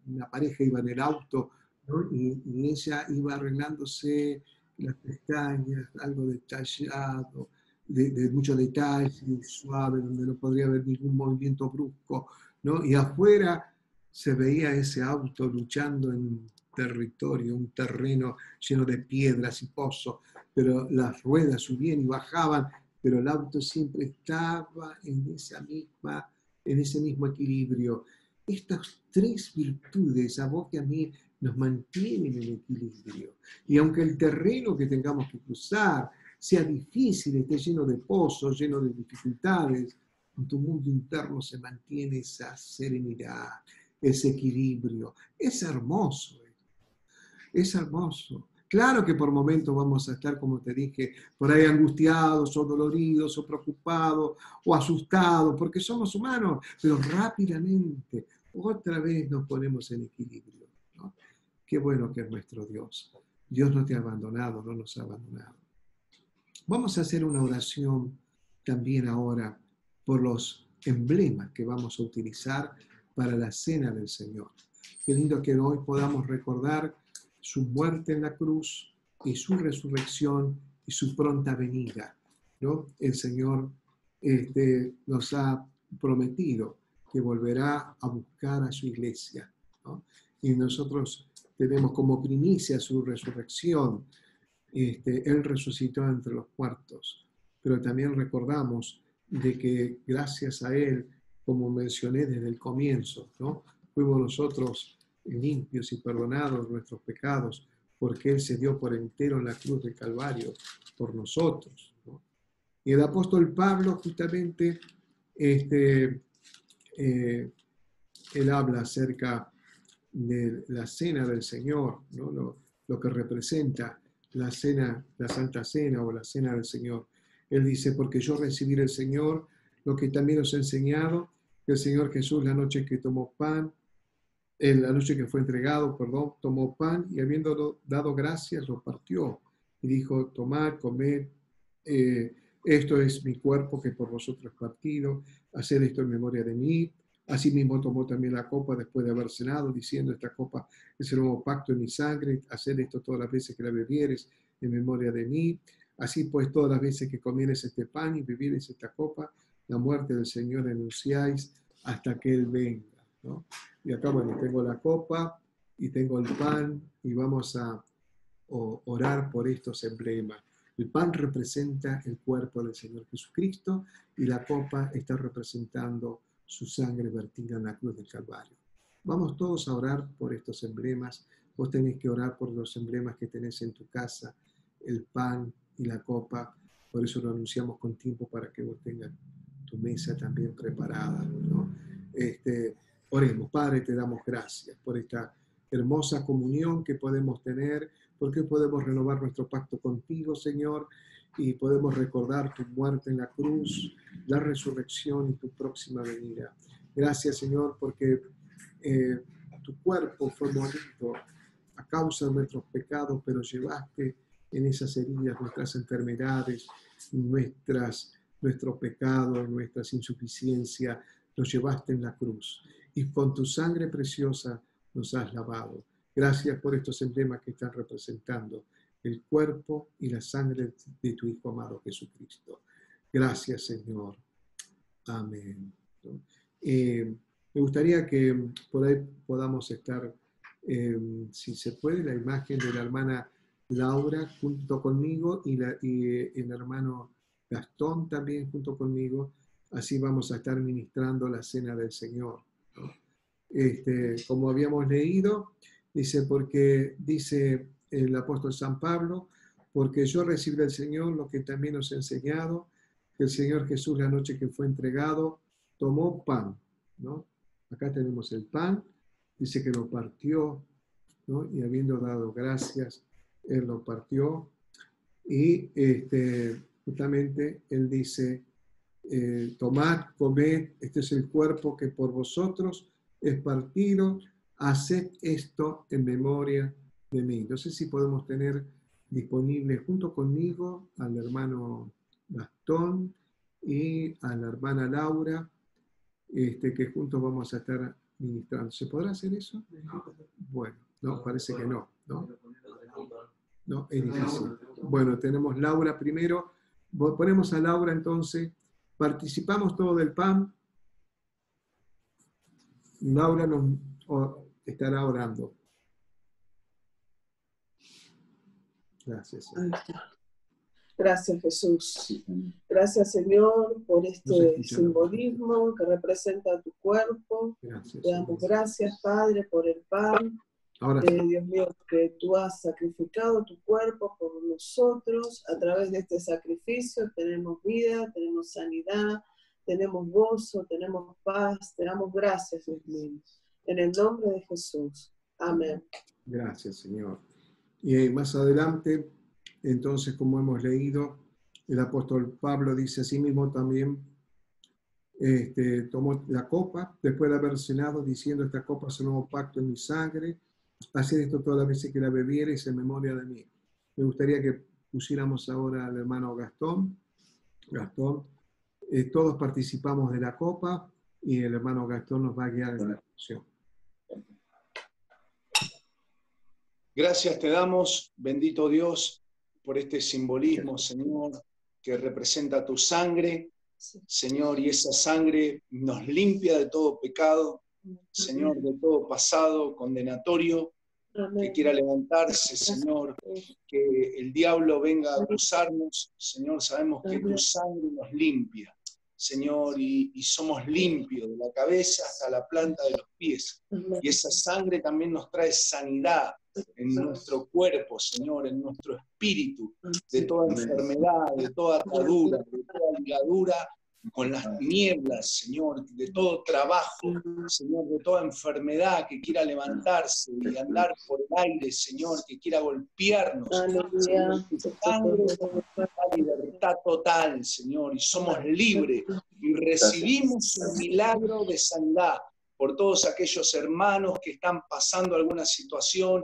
una pareja iba en el auto, ¿no? Y ella iba arreglándose las pestañas, algo detallado, de mucho detalle, suave, donde no podría haber ningún movimiento brusco, ¿no? Y afuera se veía ese auto luchando en un territorio, un terreno lleno de piedras y pozos, pero las ruedas subían y bajaban, pero el auto siempre estaba en ese mismo equilibrio. Estas 3 virtudes a vos y a mí nos mantienen en equilibrio. Y aunque el terreno que tengamos que cruzar sea difícil, esté lleno de pozos, lleno de dificultades, en tu mundo interno se mantiene esa serenidad, ese equilibrio. Es hermoso, es hermoso. Claro que por momentos vamos a estar, como te dije, por ahí angustiados o doloridos o preocupados o asustados, porque somos humanos, pero rápidamente otra vez nos ponemos en equilibrio, ¿no? Qué bueno que es nuestro Dios. Dios no te ha abandonado, no nos ha abandonado. Vamos a hacer una oración también ahora por los emblemas que vamos a utilizar para la cena del Señor. Qué lindo que hoy podamos recordar su muerte en la cruz y su resurrección y su pronta venida, ¿no? El Señor nos ha prometido que volverá a buscar a su iglesia, ¿no? Y nosotros tenemos como primicia su resurrección. Él resucitó entre los muertos, pero también recordamos de que gracias a Él, como mencioné desde el comienzo, ¿no? Fuimos nosotros limpios y perdonados nuestros pecados, porque Él se dio por entero en la cruz del Calvario por nosotros, ¿no? Y el apóstol Pablo justamente, eh, él habla acerca de la cena del Señor, ¿no? Lo que representa la cena, la Santa Cena o la cena del Señor. Él dice, porque yo recibí del Señor lo que también os he enseñado, que el Señor Jesús la noche que tomó pan, la noche que fue entregado, perdón, tomó pan y habiendo dado gracias lo partió y dijo, tomad, comed, esto es mi cuerpo que por vosotros es partido, haced esto en memoria de mí. Asimismo tomó también la copa después de haber cenado, diciendo, esta copa es el nuevo pacto en mi sangre, haced esto todas las veces que la bebieres en memoria de mí. Así pues, todas las veces que comieres este pan y bebieres esta copa, la muerte del Señor anunciáis hasta que Él venga, ¿no? Y acá, bueno, tengo la copa y tengo el pan y vamos a orar por estos emblemas. El pan representa el cuerpo del Señor Jesucristo y la copa está representando su sangre vertida en la cruz del Calvario. Vamos todos a orar por estos emblemas. Vos tenés que orar por los emblemas que tenés en tu casa, el pan y la copa. Por eso lo anunciamos con tiempo para que vos tengas tu mesa también preparada, ¿no? Oremos. Padre, te damos gracias por esta hermosa comunión que podemos tener, porque podemos renovar nuestro pacto contigo, Señor, y podemos recordar tu muerte en la cruz, la resurrección y tu próxima venida. Gracias, Señor, porque tu cuerpo fue molido a causa de nuestros pecados, pero llevaste en esas heridas nuestras enfermedades, nuestro pecado, nuestras insuficiencias, los llevaste en la cruz. Y con tu sangre preciosa nos has lavado. Gracias por estos emblemas que están representando el cuerpo y la sangre de tu Hijo amado Jesucristo. Gracias, Señor. Amén. Me gustaría que por ahí podamos estar, si se puede, la imagen de la hermana Laura junto conmigo y el hermano Gastón también junto conmigo. Así vamos a estar ministrando la cena del Señor, ¿no? Como habíamos leído, dice, porque dice el apóstol San Pablo, porque yo recibí del Señor lo que también os he enseñado, que el Señor Jesús la noche que fue entregado tomó pan, ¿no? Acá tenemos el pan, dice que lo partió, ¿no? Y habiendo dado gracias, Él lo partió y justamente Él dice, tomad, comed, este es el cuerpo que por vosotros es partido, haced esto en memoria de mí. No sé si podemos tener disponible junto conmigo al hermano Gastón y a la hermana Laura, que juntos vamos a estar ministrando. ¿Se podrá hacer eso? Bueno, no, parece que no, ¿no? No, es difícil. Bueno, tenemos Laura primero. Ponemos a Laura entonces. Participamos todo del pan. Laura nos estará orando. Gracias. Gracias, Jesús. Gracias, Señor, por este simbolismo que representa tu cuerpo. Gracias, te damos gracias, Padre, por el pan. Ahora sí. Dios mío, que tú has sacrificado tu cuerpo por nosotros. A través de este sacrificio tenemos vida, tenemos sanidad, tenemos gozo, tenemos paz. Te damos gracias, Dios mío. En el nombre de Jesús. Amén. Gracias, Señor. Y más adelante, entonces, como hemos leído, el apóstol Pablo dice asimismo también, tomó la copa, después de haber cenado, diciendo, esta copa es un nuevo pacto en mi sangre, haced esto todas las veces que la bebiereis en memoria de mí. Me gustaría que pusiéramos ahora al hermano Gastón. Gastón, todos participamos de la copa y el hermano Gastón nos va a guiar en la oración. Gracias te damos, bendito Dios, por este simbolismo, Señor, que representa tu sangre, Señor, y esa sangre nos limpia de todo pecado, Señor, de todo pasado condenatorio, que quiera levantarse, Señor, que el diablo venga a acusarnos, Señor, sabemos que tu sangre nos limpia, Señor, y somos limpios de la cabeza hasta la planta de los pies, y esa sangre también nos trae sanidad en nuestro cuerpo, Señor, en nuestro espíritu, de toda enfermedad, de toda atadura, de toda ligadura con las tinieblas, Señor, de todo trabajo, Señor, de toda enfermedad que quiera levantarse y andar por el aire, Señor, que quiera golpearnos, Señor, tu sangre da libertad total, Señor, y somos libres y recibimos un milagro de sanidad por todos aquellos hermanos que están pasando alguna situación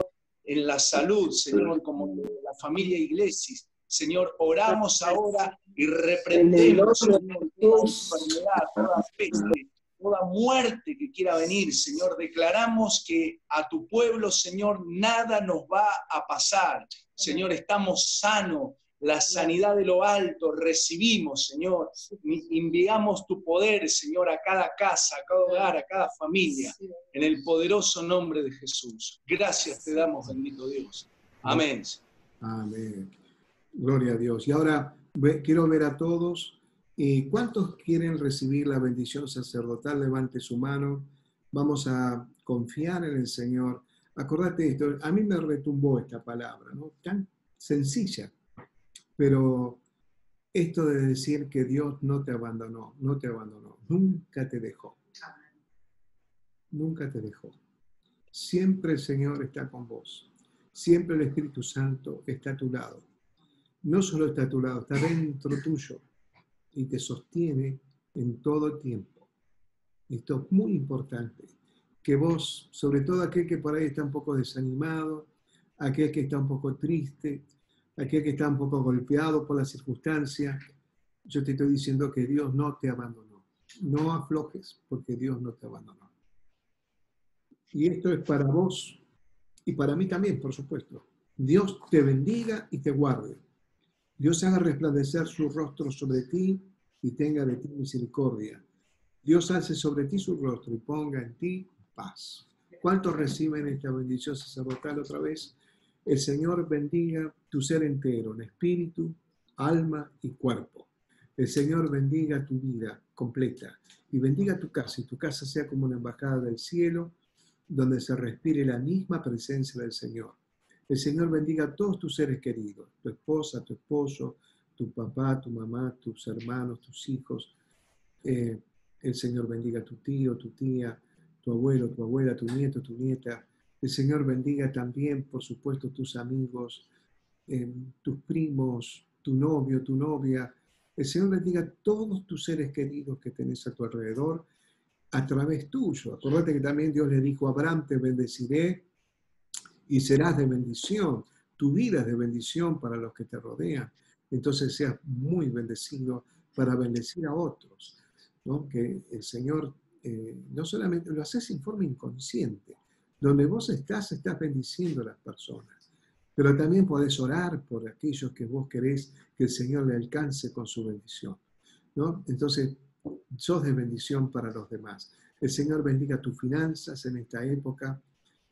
en la salud, Señor, como la familia Iglesias. Señor, oramos ahora y reprendemos, Señor, toda enfermedad, toda peste, toda muerte que quiera venir, Señor. Declaramos que a tu pueblo, Señor, nada nos va a pasar. Señor, estamos sanos, la sanidad de lo alto recibimos, Señor. Enviamos tu poder, Señor, a cada casa, a cada hogar, a cada familia, en el poderoso nombre de Jesús. Gracias te damos, bendito Dios. Amén. Amén. Gloria a Dios. Y ahora quiero ver a todos. ¿Y cuántos quieren recibir la bendición sacerdotal? Levante su mano. Vamos a confiar en el Señor. Acordate de esto. A mí me retumbó esta palabra, ¿no? Tan sencilla. Pero esto de decir que Dios no te abandonó, no te abandonó, nunca te dejó. Nunca te dejó. Siempre el Señor está con vos. Siempre el Espíritu Santo está a tu lado. No solo está a tu lado, está dentro tuyo y te sostiene en todo tiempo. Esto es muy importante, que vos, sobre todo aquel que por ahí está un poco desanimado, aquel que está un poco triste, aquel que está un poco golpeado por las circunstancias, yo te estoy diciendo que Dios no te abandonó. No aflojes porque Dios no te abandonó. Y esto es para vos y para mí también, por supuesto. Dios te bendiga y te guarde. Dios haga resplandecer su rostro sobre ti y tenga de ti misericordia. Dios alce sobre ti su rostro y ponga en ti paz. ¿Cuántos reciben esta bendición sacerdotal otra vez? El Señor bendiga tu ser entero, en espíritu, alma y cuerpo. El Señor bendiga tu vida completa y bendiga tu casa, y tu casa sea como una embajada del cielo, donde se respire la misma presencia del Señor. El Señor bendiga a todos tus seres queridos, tu esposa, tu esposo, tu papá, tu mamá, tus hermanos, tus hijos. El Señor bendiga a tu tío, tu tía, tu abuelo, tu abuela, tu nieto, tu nieta. El Señor bendiga también, por supuesto, tus amigos, tus primos, tu novio, tu novia. El Señor bendiga a todos tus seres queridos que tenés a tu alrededor a través tuyo. Acuérdate que también Dios le dijo a Abraham, te bendeciré y serás de bendición. Tu vida es de bendición para los que te rodean. Entonces seas muy bendecido para bendecir a otros, ¿no? Que el Señor no solamente lo haces en forma inconsciente. Donde vos estás bendiciendo a las personas. Pero también podés orar por aquellos que vos querés que el Señor le alcance con su bendición, ¿no? Entonces, sos de bendición para los demás. El Señor bendiga tus finanzas en esta época.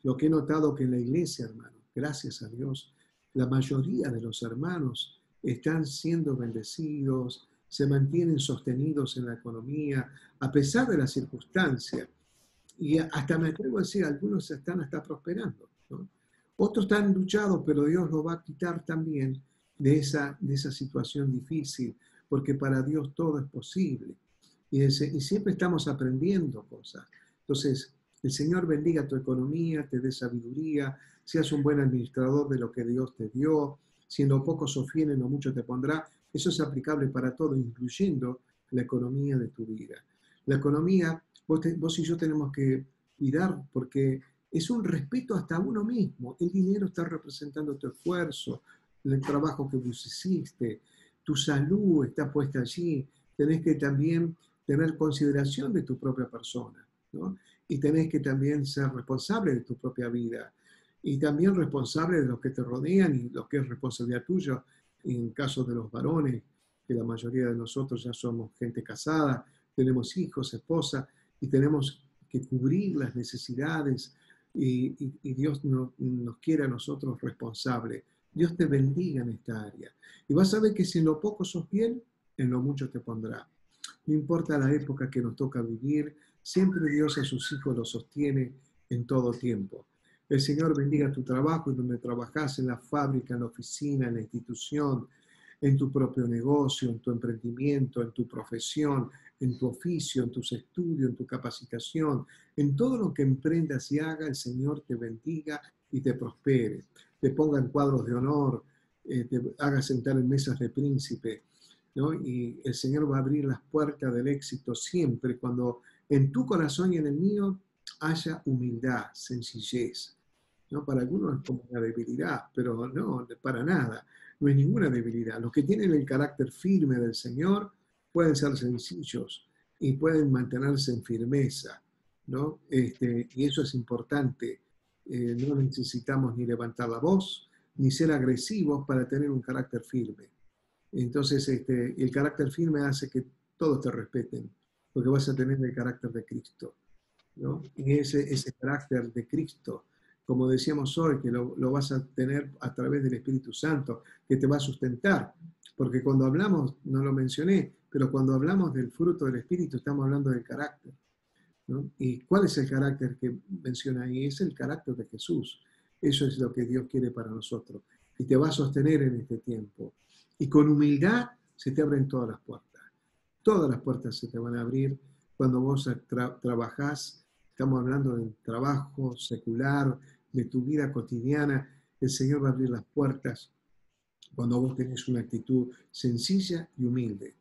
Lo que he notado que en la iglesia, hermano, gracias a Dios, la mayoría de los hermanos están siendo bendecidos, se mantienen sostenidos en la economía, a pesar de las circunstancias. Y hasta me atrevo a decir, algunos están hasta prosperando, ¿no? Otros están luchados, pero Dios los va a quitar también de esa situación difícil, porque para Dios todo es posible. Y siempre estamos aprendiendo cosas. Entonces, el Señor bendiga tu economía, te dé sabiduría, seas un buen administrador de lo que Dios te dio, si en lo poco sostiene, no mucho te pondrá. Eso es aplicable para todo, incluyendo la economía de tu vida. La economía, vos y yo tenemos que cuidar porque es un respeto hasta uno mismo. El dinero está representando tu esfuerzo, el trabajo que vos hiciste, tu salud está puesta allí. Tenés que también tener consideración de tu propia persona, ¿no? Y tenés que también ser responsable de tu propia vida y también responsable de los que te rodean y lo que es responsabilidad tuya en caso de los varones, que la mayoría de nosotros ya somos gente casada, tenemos hijos, esposa, y tenemos que cubrir las necesidades y Dios nos quiere a nosotros responsables. Dios te bendiga en esta área. Y vas a ver que si en lo poco sos fiel, en lo mucho te pondrá. No importa la época que nos toca vivir, siempre Dios a sus hijos los sostiene en todo tiempo. El Señor bendiga tu trabajo y donde trabajas, en la fábrica, en la oficina, en la institución, en tu propio negocio, en tu emprendimiento, en tu profesión, en tu oficio, en tus estudios, en tu capacitación, en todo lo que emprendas y haga, el Señor te bendiga y te prospere, te ponga en cuadros de honor, te haga sentar en mesas de príncipe, ¿no? Y el Señor va a abrir las puertas del éxito siempre cuando en tu corazón y en el mío haya humildad, sencillez, ¿no? Para algunos es como una debilidad, pero no, para nada, no es ninguna debilidad. Los que tienen el carácter firme del Señor pueden ser sencillos y pueden mantenerse en firmeza, ¿no? Y eso es importante. No necesitamos ni levantar la voz, ni ser agresivos para tener un carácter firme. Entonces, el carácter firme hace que todos te respeten, porque vas a tener el carácter de Cristo, ¿no? Y ese carácter de Cristo, como decíamos hoy, que lo vas a tener a través del Espíritu Santo, que te va a sustentar. Porque cuando hablamos, no lo mencioné, pero cuando hablamos del fruto del Espíritu, estamos hablando del carácter, ¿no? ¿Y cuál es el carácter que menciona ahí? Es el carácter de Jesús. Eso es lo que Dios quiere para nosotros. Y te va a sostener en este tiempo. Y con humildad se te abren todas las puertas. Todas las puertas se te van a abrir cuando vos trabajás. Estamos hablando del trabajo secular, de tu vida cotidiana. El Señor va a abrir las puertas cuando vos tenés una actitud sencilla y humilde.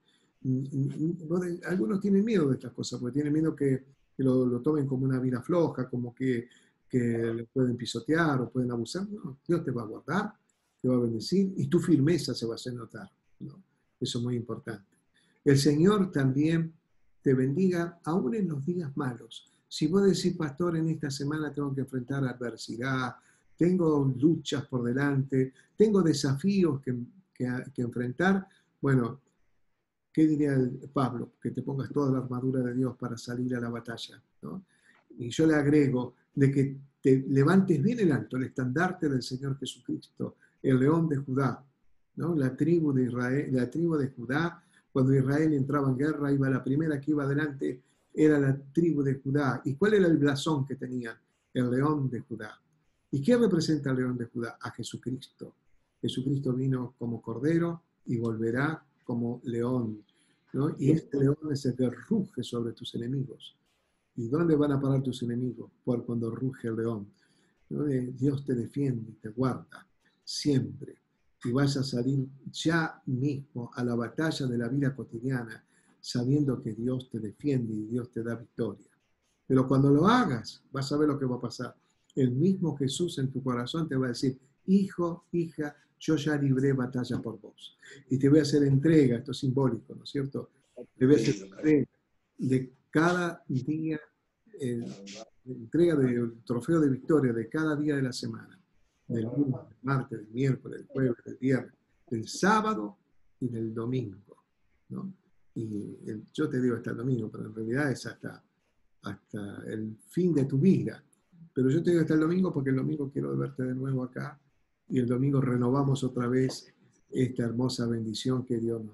Algunos tienen miedo de estas cosas, porque tienen miedo que lo tomen como una vida floja, como que le pueden pisotear o pueden abusar. No, Dios te va a guardar, te va a bendecir y tu firmeza se va a hacer notar, ¿no? Eso es muy importante. El Señor también te bendiga aún en los días malos. Si vos decís, pastor, en esta semana tengo que enfrentar adversidad, tengo luchas por delante, tengo desafíos que enfrentar, bueno, ¿qué diría Pablo? Que te pongas toda la armadura de Dios para salir a la batalla, ¿no? Y yo le agrego de que te levantes bien en alto el estandarte del Señor Jesucristo, el león de Judá, ¿no? La tribu de Israel, la tribu de Judá, cuando Israel entraba en guerra, iba la primera que iba adelante, era la tribu de Judá. ¿Y cuál era el blasón que tenía? El león de Judá. ¿Y qué representa el león de Judá? A Jesucristo. Jesucristo vino como cordero y volverá como león, ¿no? Y este león es el que ruge sobre tus enemigos. ¿Y dónde van a parar tus enemigos? Por cuando ruge el león, ¿no? Dios te defiende y te guarda siempre. Y vas a salir ya mismo a la batalla de la vida cotidiana, sabiendo que Dios te defiende y Dios te da victoria. Pero cuando lo hagas, vas a ver lo que va a pasar. El mismo Jesús en tu corazón te va a decir, hijo, hija, yo ya libré batalla por vos. Y te voy a hacer entrega, esto es simbólico, ¿no es cierto? Te voy a hacer entrega de cada día, entrega del trofeo de victoria de cada día de la semana. Del lunes, del martes, del miércoles, del jueves, del viernes, del sábado y del domingo, ¿no? Y yo te digo hasta el domingo, pero en realidad es hasta el fin de tu vida. Pero yo te digo hasta el domingo porque el domingo quiero verte de nuevo acá y el domingo renovamos otra vez esta hermosa bendición que Dios nos da.